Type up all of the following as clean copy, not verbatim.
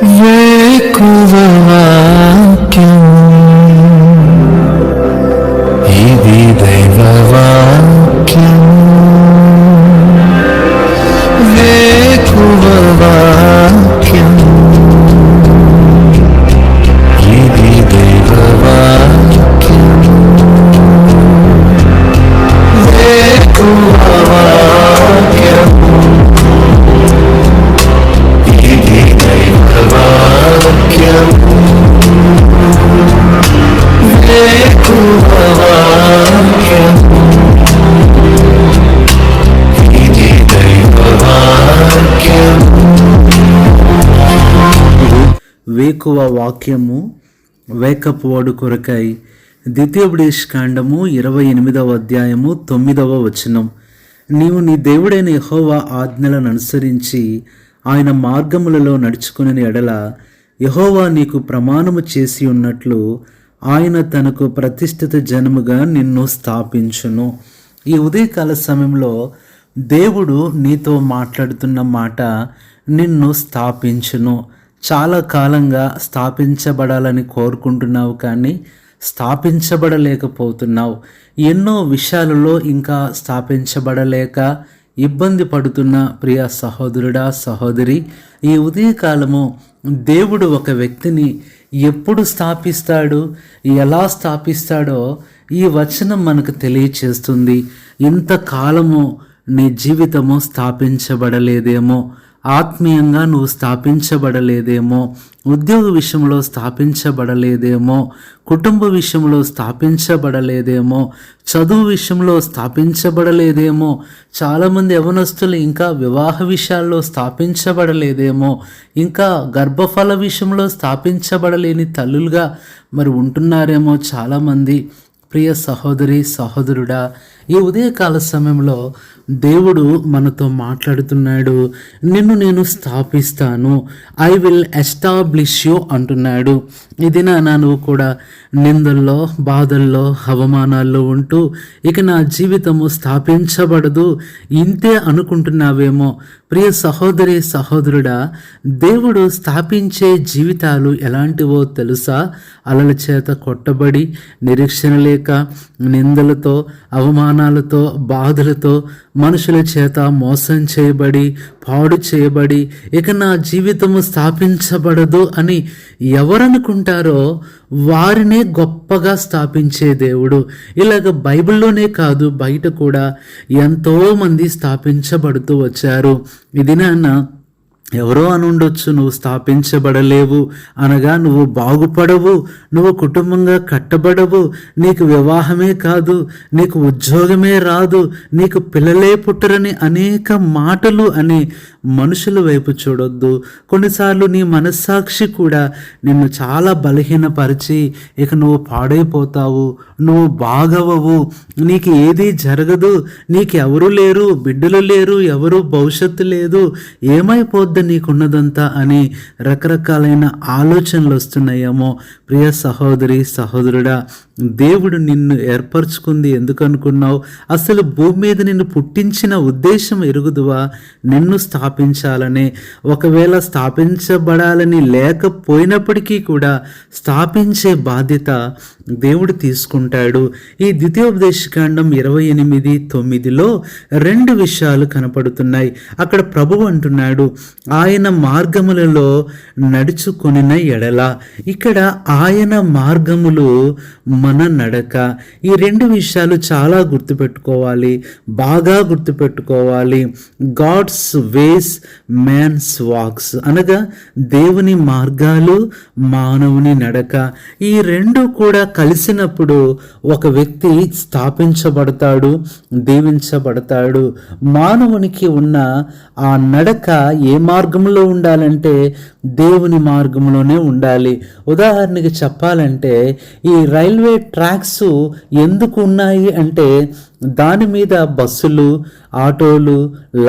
వేకువ వాక్యం ఇది దైవ వాక్యం. వేకువ వాక్యం ఇది దైవ వాక్యం. వేకువ వాక్యం ఇది దైవ వాక్యం. వేకువ వాక్యం ఇది దైవ వాక్యం. వేకువ వాక్యము వేకప్ వర్డ్ కొరకై ద్వితీయోపదేశకాండము 28వ అధ్యాయము 9వ వచనం. నీవు నీ దేవుడైన యెహోవా ఆజ్ఞలను అనుసరించి ఆయన మార్గములలో నడుచుకుని ఎడల యెహోవా నీకు ప్రమాణము చేసి ఉన్నట్లు ఆయన తనకు ప్రతిష్ఠిత జనముగా నిన్ను స్థాపించును. ఈ ఉదయకాల సమయంలో దేవుడు నీతో మాట్లాడుతున్న మాట, నిన్ను స్థాపించును. చాలా కాలంగా స్థాపించబడాలని కోరుకుంటున్నావు, కానీ స్థాపించబడలేకపోతున్నావు. ఎన్నో విషయాలలో ఇంకా స్థాపించబడలేక ఇబ్బంది పడుతున్న ప్రియ సహోదరుడా, సహోదరి, ఈ ఉదయకాలము దేవుడు ఒక వ్యక్తిని ఎప్పుడు స్థాపిస్తాడు, ఎలా స్థాపిస్తాడో ఈ వచనం మనకు తెలియచేస్తుంది. ఇంతకాలము నీ జీవితము స్థాపించబడలేదేమో, ఆత్మీయంగా నువ్వు స్థాపించబడలేదేమో, ఉద్యోగ విషయంలో స్థాపించబడలేదేమో, కుటుంబ విషయంలో స్థాపించబడలేదేమో, చదువు విషయంలో స్థాపించబడలేదేమో, చాలామంది యవనస్తులు ఇంకా వివాహ విషయాల్లో స్థాపించబడలేదేమో, ఇంకా గర్భఫల విషయంలో స్థాపించబడలేని తల్లులుగా మరి ఉంటున్నారేమో చాలామంది. ప్రియ సహోదరి, సహోదరుడా, ఈ ఉదయకాల సమయంలో దేవుడు మనతో మాట్లాడుతున్నాడు. నిన్ను నేను స్థాపిస్తాను, ఐ విల్ ఎస్టాబ్లిష్ యూ అంటున్నాడు. ఇది నువ్వు కూడా నిందల్లో, బాధల్లో, అవమానాల్లో ఉంటూ ఇక నా జీవితము స్థాపించబడదు ఇంతే అనుకుంటున్నావేమో. ప్రియ సహోదరి, సహోదరుడా, దేవుడు స్థాపించే జీవితాలు ఎలాంటివో తెలుసా? అలల చేత కొట్టబడి, నిరీక్షణ లేక, నిందలతో, అవమానాలతో, బాధలతో, మనుషుల చేత మోసం చేయబడి, పాడు చేయబడి ఇక నా జీవితము స్థాపించబడదు అని ఎవరనుకుంటారో వారినే గొప్పగా స్థాపించే దేవుడు. ఇలాగ బైబిల్లోనే కాదు, బయట కూడా ఎంతోమంది స్థాపించబడుతూ వచ్చారు. ఇది ఎవరో అని ఉండొచ్చు, నువ్వు స్థాపించబడలేవు అనగా నువ్వు బాగుపడవు, నువ్వు కుటుంబంగా కట్టబడవు, నీకు వివాహమే కాదు, నీకు ఉద్యోగమే రాదు, నీకు పిల్లలే పుట్టరని అనేక మాటలు అని మనుషుల వైపు చూడొద్దు. కొన్నిసార్లు నీ మనస్సాక్షి కూడా నిన్ను చాలా బలహీనపరిచి ఇక నువ్వు పాడైపోతావు, నువ్వు బాగవవు, నీకు ఏదీ జరగదు, నీకు ఎవరు లేరు, బిడ్డలు లేరు, ఎవరు భవిష్యత్తు లేదు, ఏమైపోద్ది నీకున్నదంతా అని రకరకాలైన ఆలోచనలు వస్తున్నాయేమో. ప్రియ సహోదరి, సహోదరుడా, దేవుడు నిన్ను ఏర్పరచుకుంది ఎందుకు అనుకున్నావు? అసలు భూమి మీద నిన్ను పుట్టించిన ఉద్దేశం ఎరుగుదువా? నిన్ను స్థాపించాలనే. ఒకవేళ స్థాపించబడాలని లేకపోయినప్పటికీ కూడా స్థాపించే బాధ్యత దేవుడు తీసుకుంటాడు. ఈ ద్వితీయోపదేశకాండం 28:9లో 2 విషయాలు కనపడుతున్నాయి. అక్కడ ప్రభువు అంటున్నాడు, ఆయన మార్గములలో నడుచుకొనిన ఎడల. ఇక్కడ ఆయన మార్గములు మన నడక. ఈ 2 విషయాలు చాలా గుర్తుపెట్టుకోవాలి, బాగా గుర్తుపెట్టుకోవాలి. గాడ్స్ వేస్, మ్యాన్స్ వాక్స్ అనగా దేవుని మార్గాలు, మానవుని నడక. ఈ 2 కూడా కలిసినప్పుడు ఒక వ్యక్తి స్థాపించబడతాడు, దీవించబడతాడు. మానవునికి ఉన్న ఆ నడక ఏ మార్గంలో ఉండాలంటే దేవుని మార్గంలోనే ఉండాలి. ఉదాహరణకి చెప్పాలంటే ఈ రైల్వే ట్రాక్స్ ఎందుకు ఉన్నాయి అంటే దాని మీద బస్సులు, ఆటోలు,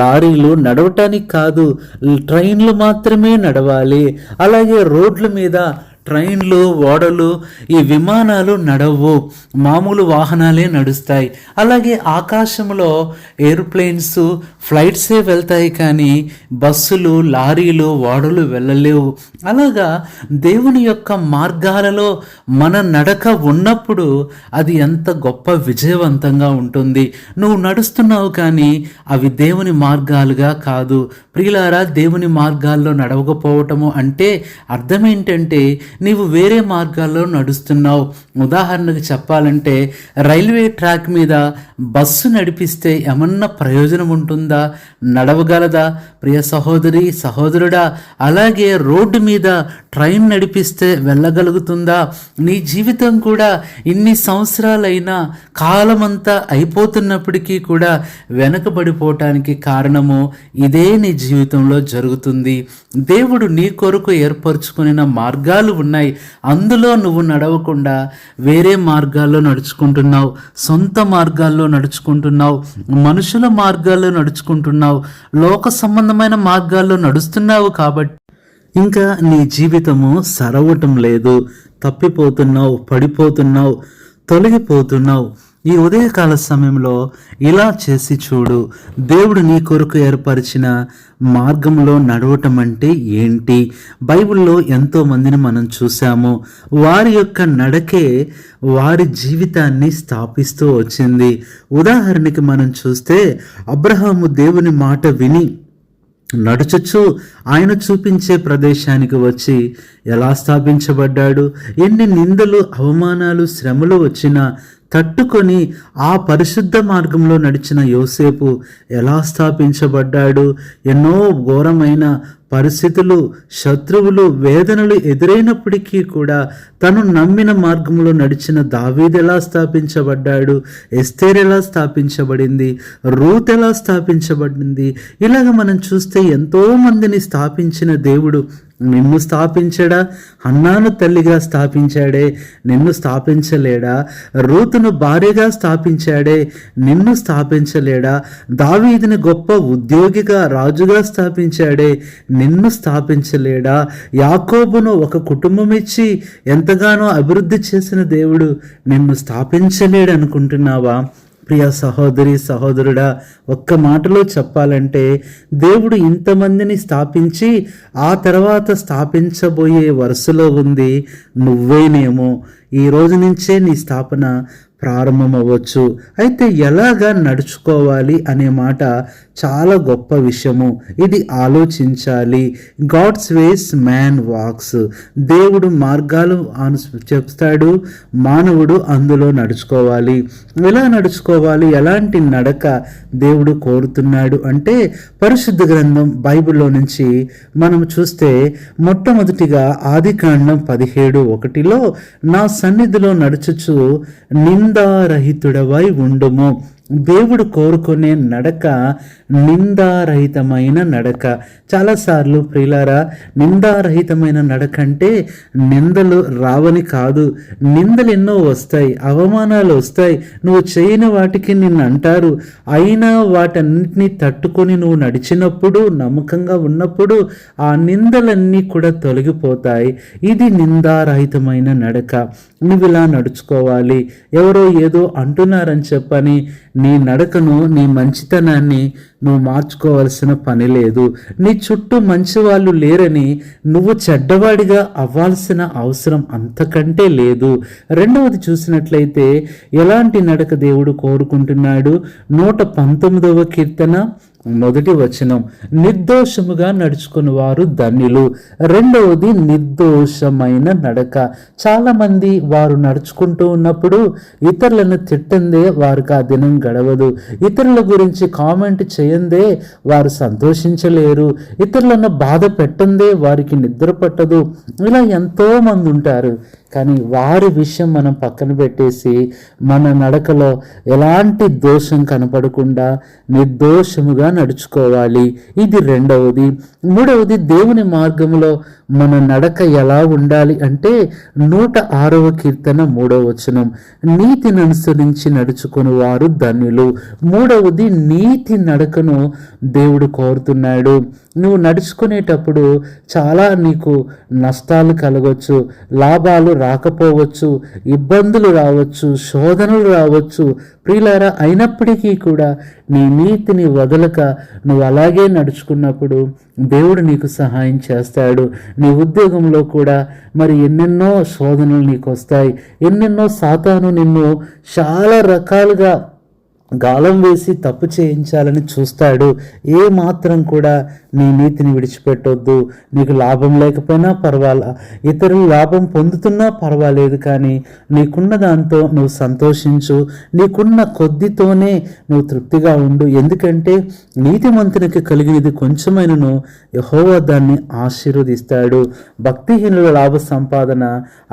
లారీలు నడవటానికి కాదు, ట్రైన్లు మాత్రమే నడవాలి. అలాగే రోడ్ల మీద ట్రైన్లు, ఓడలు, ఈ విమానాలు నడవు, మామూలు వాహనాలే నడుస్తాయి. అలాగే ఆకాశంలో ఏరోప్లేన్స్, ఫ్లైట్సే వెళ్తాయి, కానీ బస్సులు, లారీలు, ఓడలు వెళ్ళలేవు. అలాగా దేవుని యొక్క మార్గాలలో మన నడక ఉన్నప్పుడు అది ఎంత గొప్ప విజయవంతంగా ఉంటుంది. నువ్వు నడుస్తున్నావు కానీ అవి దేవుని మార్గాలుగా కాదు. ప్రియులారా, దేవుని మార్గాల్లో నడవకపోవటము అంటే అర్థం ఏంటంటే నీవు వేరే మార్గాల్లో నడుస్తున్నావు. ఉదాహరణకు చెప్పాలంటే రైల్వే ట్రాక్ మీద బస్సు నడిపిస్తే ఏమన్నా ప్రయోజనం ఉంటుందా? నడవగలదా? ప్రియ సహోదరి, సహోదరుడా, అలాగే రోడ్డు మీద ట్రైన్ నడిపిస్తే వెళ్ళగలుగుతుందా? నీ జీవితం కూడా ఇన్ని సంవత్సరాలైనా కాలమంతా అయిపోతున్నప్పటికీ కూడా వెనకబడిపోవటానికి కారణము ఇదే నీ జీవితంలో జరుగుతుంది. దేవుడు నీ కొరకు ఏర్పరచుకున్న మార్గాలు ఉన్నాయి, అందులో నువ్వు నడవకుండా వేరే మార్గాల్లో నడుచుకుంటున్నావు, సొంత మార్గాల్లో నడుచుకుంటున్నావు, మనుషుల మార్గాల్లో నడుచుకుంటున్నావు, లోక సంబంధమైన మార్గాల్లో నడుస్తున్నావు. కాబట్టి ఇంకా నీ జీవితము సరవటం లేదు, తప్పిపోతున్నావు, పడిపోతున్నావు, తొలగిపోతున్నావు. ఈ ఉదయకాల సమయంలో ఇలా చేసి చూడు. దేవుడు నీ కొరకు ఏర్పరిచిన మార్గంలో నడవటం అంటే ఏంటి? బైబిల్లో ఎంతో మందిని మనం చూసాము. వారి యొక్క నడకే వారి జీవితాన్ని స్థాపిస్తూ వచ్చింది. ఉదాహరణకి మనం చూస్తే అబ్రహాము దేవుని మాట విని నడుచుచు ఆయన చూపించే ప్రదేశానికి వచ్చి ఎలా స్థాపించబడ్డాడు? ఎన్ని నిందలు, అవమానాలు, శ్రమలు వచ్చినా తట్టుకొని ఆ పరిశుద్ధ మార్గంలో నడిచిన యోసేపు ఎలా స్థాపించబడ్డాడు? ఎన్నో ఘోరమైన పరిస్థితులు, శత్రువులు, వేదనలు ఎదురైనప్పటికీ కూడా తను నమ్మిన మార్గంలో నడిచిన దావీదు ఎలా స్థాపించబడ్డాడు? ఎస్తేర్ ఎలా స్థాపించబడింది? రూత్ ఎలా స్థాపించబడింది? ఇలాగ మనం చూస్తే ఎంతో మందిని స్థాపించిన దేవుడు నిన్ను స్థాపించడా? హన్నాను తల్లిగా స్థాపించాడే, నిన్ను స్థాపించలేడా? రూతును భార్యగా స్థాపించాడే, నిన్ను స్థాపించలేడా? దావీదుని గొప్ప ఉద్యోగిగా, రాజుగా స్థాపించాడే, నిన్ను స్థాపించలేడా? యాకోబును ఒక కుటుంబం ఇచ్చి ఎంతగానో అభివృద్ధి చేసిన దేవుడు నిన్ను స్థాపించలేడు అనుకుంటున్నావా? ప్రియ సహోదరి, సహోదరుడా, ఒక్క మాటలో చెప్పాలంటే దేవుడు ఇంతమందిని స్థాపించి ఆ తర్వాత స్థాపించబోయే వరుసలో ఉంది నువ్వేనేమో. ఈ రోజు నుంచే నీ స్థాపన ప్రారంభమవ్వచ్చు. అయితే ఎలాగా నడుచుకోవాలి అనే మాట చాలా గొప్ప విషయము. ఇది ఆలోచించాలి. God's ways man walks. దేవుడు మార్గాలు చెప్తాడు, మానవుడు అందులో నడుచుకోవాలి. ఎలా నడుచుకోవాలి? ఎలాంటి నడక దేవుడు కోరుతున్నాడు అంటే పరిశుద్ధ గ్రంథం బైబిల్లో నుంచి మనం చూస్తే మొట్టమొదటిగా ఆదికాండం 17:1 నా సన్నిధిలో నడుచుచు నిందారహితుడవై ఉండుము. దేవుడు కోరుకునే నడక నిందారహితమైన నడక. చాలాసార్లు ప్రియులారా, నిందారహితమైన నడక అంటే నిందలు రావని కాదు. నిందలు ఎన్నో వస్తాయి, అవమానాలు వస్తాయి, నువ్వు చేయని వాటికి నిన్ను అంటారు. అయినా వాటన్నిటినీ తట్టుకొని నువ్వు నడిచినప్పుడు, నమ్మకంగా ఉన్నప్పుడు ఆ నిందలన్నీ కూడా తొలగిపోతాయి. ఇది నిందారహితమైన నడక. నువ్వు ఇలా నడుచుకోవాలి. ఎవరో ఏదో అంటున్నారని చెప్పని నీ నడకను, నీ మంచితనాన్ని నువ్వు మార్చుకోవాల్సిన పని లేదు. నీ చుట్టూ మంచి వాళ్ళు లేరని నువ్వు చెడ్డవాడిగా అవ్వాల్సిన అవసరం అంతకంటే లేదు. రెండవది చూసినట్లయితే ఎలాంటి నడక దేవుడు కోరుకుంటున్నాడు? 119వ కీర్తన 1వ నిర్దోషముగా నడుచుకుని వారు ధన్యులు. రెండవది నిర్దోషమైన నడక. చాలా మంది వారు నడుచుకుంటూ ఉన్నప్పుడు ఇతరులను తిట్టందే వారికి ఆ దినం గడవదు. ఇతరుల గురించి కామెంట్ చేయందే వారు సంతోషించలేరు. ఇతరులను బాధ పెట్టందే వారికి నిద్ర పట్టదు. ఇలా ఎంతో మంది ఉంటారు. కానీ వారి విషయం మనం పక్కన పెట్టేసి మన నడకలో ఎలాంటి దోషం కనపడకుండా నిర్దోషముగా నడుచుకోవాలి. ఇది రెండవది. మూడవది, దేవుని మార్గంలో మన నడక ఎలా ఉండాలి అంటే 106వ కీర్తన 3వ వచనం, నీతిని అనుసరించి నడుచుకుని వారు ధన్యులు. మూడవది, నీతి నడకను దేవుడు కోరుతున్నాడు. నువ్వు నడుచుకునేటప్పుడు చాలా నీకు నష్టాలు కలగవచ్చు, లాభాలు రాకపోవచ్చు, ఇబ్బందులు రావచ్చు, శోధనలు రావచ్చు ప్రియులారా. అయినప్పటికీ కూడా నీ నీతిని వదలక నువ్వు అలాగే నడుచుకున్నప్పుడు దేవుడు నీకు సహాయం చేస్తాడు. నీ ఉద్యోగంలో కూడా మరి ఎన్నెన్నో శోధనలు నీకు వస్తాయి, ఎన్నెన్నో సాతాను నిన్ను చాలా రకాలుగా గాలం వేసి తప్పు చేయించాలని చూస్తాడు. ఏ మాత్రం కూడా నీ నీతిని విడిచిపెట్టొద్దు. నీకు లాభం లేకపోయినా పర్వాలా, ఇతరులు లాభం పొందుతున్నా పర్వాలేదు, కానీ నీకున్న దాంతో నువ్వు సంతోషించు. నీకున్న కొద్దితోనే నువ్వు తృప్తిగా ఉండు. ఎందుకంటే నీతిమంతునికి కలిగినది కొంచెమైనను యెహోవా దాన్ని ఆశీర్వదిస్తాడు. భక్తిహీనుల లాభ సంపాదన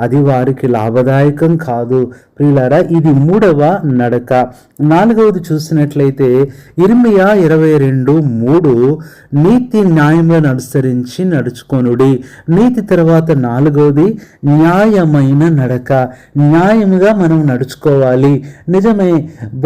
అది వారికి లాభదాయకం కాదు. ప్రియులారా, ఇది 3వ నడక. 4వది చూసినట్లయితే ఇర్మియా 22:3, నీతి న్యాయములను అనుసరించి నడుచుకొనుడి. నీతి తర్వాత 4వది న్యాయమైన నడక. న్యాయముగా మనం నడుచుకోవాలి. నిజమే,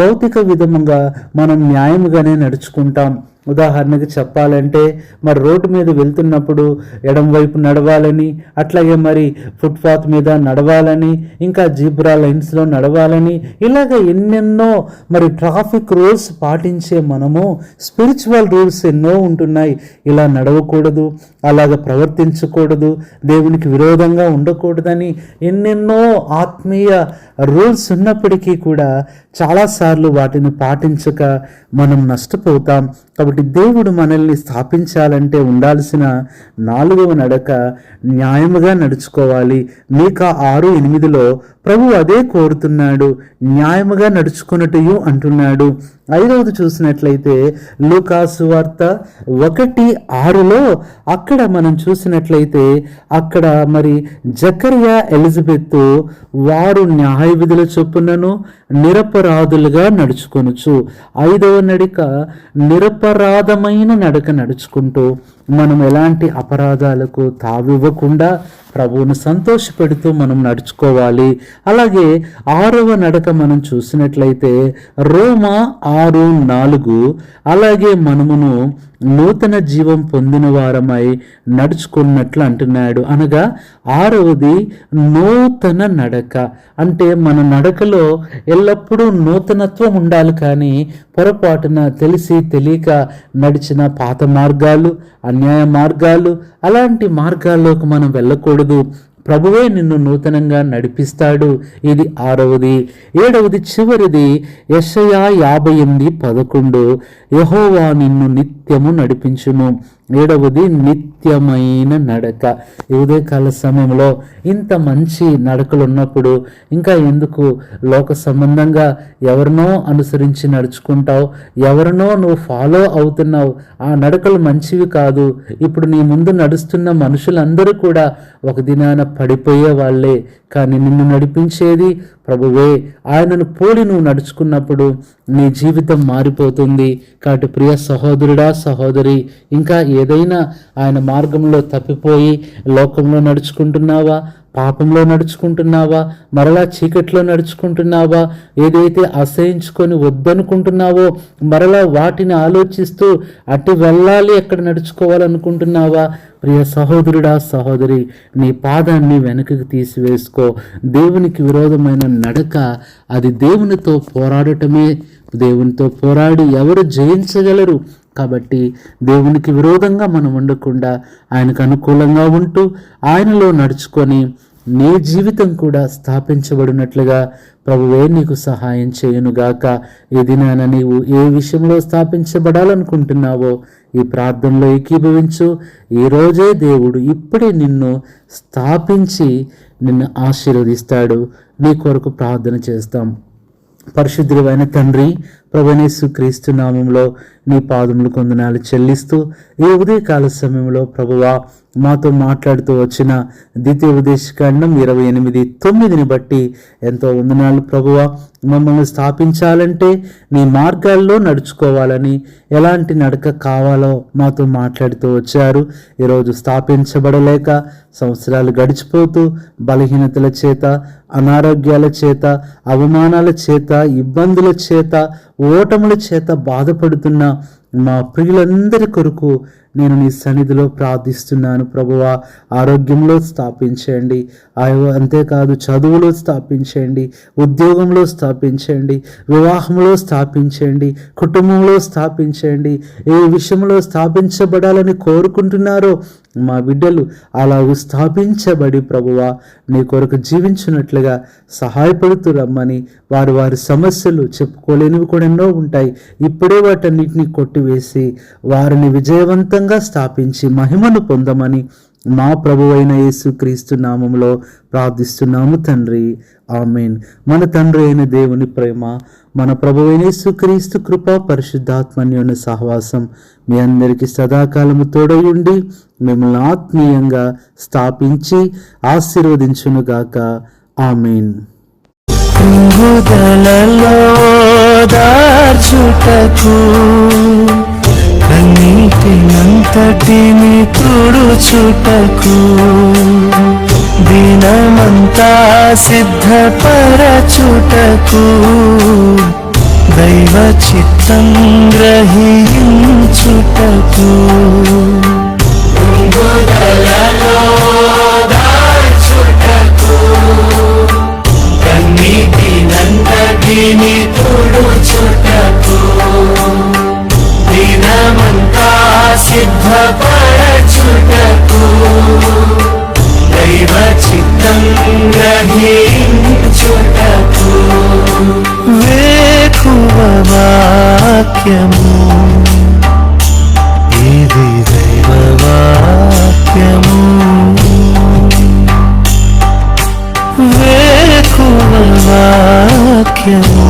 భౌతిక విధముగా మనం న్యాయముగానే నడుచుకుంటాం. ఉదాహరణకి చెప్పాలంటే మరి రోడ్డు మీద వెళ్తున్నప్పుడు ఎడం వైపు నడవాలని, అట్లాగే మరి ఫుట్పాత్ మీద నడవాలని, ఇంకా జీబ్రా లైన్స్లో నడవాలని, ఇలాగ ఎన్నెన్నో మరి ట్రాఫిక్ రూల్స్ పాటించే మనము స్పిరిచువల్ రూల్స్ ఎన్నో ఉంటున్నాయి. ఇలా నడవకూడదు, అలాగ ప్రవర్తించకూడదు, దేవునికి విరోధంగా ఉండకూడదని ఎన్నెన్నో ఆత్మీయ రూల్స్ ఉన్నప్పటికీ కూడా చాలాసార్లు వాటిని పాటించక మనం నష్టపోతాం. కాబట్టి దేవుడు మనల్ని స్థాపించాలంటే ఉండాల్సిన 4వ నడక న్యాయముగా నడుచుకోవాలి. మీకా 6:8లో ప్రభు అదే కోరుతున్నాడు, న్యాయముగా నడుచుకున్నట్టు అంటున్నాడు. 5వది చూసినట్లయితే లూకాసు వార్త 1:6లో అక్కడ మనం చూసినట్లయితే అక్కడ మరి జకర్యా ఎలిజబెత్ వారు న్యాయ విధుల చొప్పునను నిరపరాధులుగా నడుచుకొనుచు. 5వ నడక నిరపరాధమైన నడక నడుచుకుంటూ మనం ఎలాంటి అపరాధాలకు తావివ్వకుండా ప్రభువును సంతోషపెడుతూ మనం నడుచుకోవాలి. అలాగే 6వ నడక మనం చూసినట్లయితే రోమా 6:4, అలాగే మనమును నూతన జీవం పొందిన వారమై నడుచుకున్నట్లు అంటున్నాడు. అనగా 6వది నూతన నడక. అంటే మన నడకలో ఎల్లప్పుడూ నూతనత్వం ఉండాలి, కానీ పొరపాటున తెలిసి తెలియక నడిచిన పాత మార్గాలు, అన్యాయ మార్గాలు, అలాంటి మార్గాల్లోకి మనం వెళ్ళకూడదు. ప్రభువే నిన్ను నూతనంగా నడిపిస్తాడు. ఇది 6వది. 7వది చివరిది యెషయా 58:11, యెహోవా నిన్ను నిత్యము నడిపించును. 7వది నిత్యమైన నడక. ఈ ఉదయకాల సమయంలో ఇంత మంచి నడకలు ఉన్నప్పుడు ఇంకా ఎందుకు లోక సంబంధంగా ఎవరినో అనుసరించి నడుచుకుంటావు, ఎవరినో నువ్వు ఫాలో అవుతున్నావు. ఆ నడకలు మంచివి కాదు. ఇప్పుడు నీ ముందు నడుస్తున్న మనుషులందరూ కూడా ఒక దినాన పడిపోయే వాళ్ళే, కానీ నిన్ను నడిపించేది ప్రభువే. ఆయనను పోలి నువ్వు నడుచుకున్నప్పుడు నీ జీవితం మారిపోతుంది. కాబట్టి ప్రియ సహోదరుడా, సహోదరి, ఇంకా ఏదైనా ఆయన మార్గంలో తప్పిపోయి లోకంలో నడుచుకుంటున్నావా, పాపంలో నడుచుకుంటున్నావా, మరలా చీకట్లో నడుచుకుంటున్నావా, ఏదైతే అసహించుకొని వద్దనుకుంటున్నావో మరలా వాటిని ఆలోచిస్తూ అటు వెళ్ళాలి, ఎక్కడ నడుచుకోవాలనుకుంటున్నావా, ప్రియ సహోదరుడా, సహోదరి, నీ పాదాన్ని వెనకకి తీసివేసుకో. దేవునికి విరోధమైన నడక అది దేవునితో పోరాడటమే. దేవునితో పోరాడి ఎవరు జయించగలరు? కాబట్టి దేవునికి విరోధంగా మనం ఉండకుండా ఆయనకు అనుకూలంగా ఉంటూ ఆయనలో నడుచుకొని నీ జీవితం కూడా స్థాపించబడినట్లుగా ప్రభువే నీకు సహాయం చేయునుగాక. ఈ దినాన నీవు ఏ విషయంలో స్థాపించబడాలనుకుంటున్నావో ఈ ప్రార్థనలో ఏకీభవించు. ఈరోజే దేవుడు ఇప్పుడే నిన్ను స్థాపించి నిన్ను ఆశీర్వదిస్తాడు. నీ కొరకు ప్రార్థన చేస్తాం. పరిశుద్ధుడైన తండ్రి, ప్రభువైన యేసు క్రీస్తు నామములో నీ పాదములు కొందనాలు చెల్లిస్తూ ఈ ఉదయకాల సమయంలో ప్రభువా మాతో మాట్లాడుతూ వచ్చిన ద్వితీయోపదేశకాండం 28:9 బట్టి ఎంతో వందనాలు ప్రభువా. మమ్మల్ని స్థాపించాలంటే నీ మార్గాల్లో నడుచుకోవాలని, ఎలాంటి నడక కావాలో మాతో మాట్లాడుతూ వచ్చారు. ఈరోజు స్థాపించబడలేక సంవత్సరాలు గడిచిపోతూ బలహీనతల చేత, అనారోగ్యాల చేత, అవమానాల చేత, ఇబ్బందుల చేత, ఓటముల చేత బాధపడుతున్న మా ప్రియులందరి కొరకు నేను నీ సన్నిధిలో ప్రార్థిస్తున్నాను ప్రభువా. ఆరోగ్యంలో స్థాపించండి, అంతేకాదు చదువులో స్థాపించండి, ఉద్యోగంలో స్థాపించండి, వివాహంలో స్థాపించండి, కుటుంబంలో స్థాపించండి. ఏ విషయంలో స్థాపించబడాలని కోరుకుంటున్నారో మా బిడ్డలు అలాగూ స్థాపించబడి ప్రభువా నీ కొరకు జీవించినట్లుగా సహాయపడుతూ రమ్మని, వారి వారి సమస్యలు చెప్పుకోలేనివి కూడా ఎన్నో ఉంటాయి, ఇప్పుడే వాటన్నిటిని కొట్టివేసి వారిని విజయవంతంగా స్థాపించి మహిమను పొందమని మా ప్రభువైన యేసుక్రీస్తు నామములో ప్రార్థిస్తున్నాము తండ్రి, ఆమేన్. మన తండ్రి అయిన దేవుని ప్రేమ, మన ప్రభువైన యేసుక్రీస్తు కృప, పరిశుద్ధాత్మన్యోన్య సహవాసం మీ అందరికీ సదాకాలము తోడై ఉండి మిమ్మల్ని ఆత్మీయంగా స్థాపించి ఆశీర్వదించునుగాక, ఆమేన్. దార్చుటకు కన్నీటినంతటిని తుడుచుటకు దినమంతా సిద్ధపరచుటకు దైవ చిత్తం గ్రహించుటకు కన్నీటినంతటిని తుడుచుటకు దినమంతా సిద్ధపరచుటకు దైవ చిత్తం గ్రహించుటకు వేకువ వాక్యము, ఇది దైవ వాక్యము. వేకువ వాక్యము,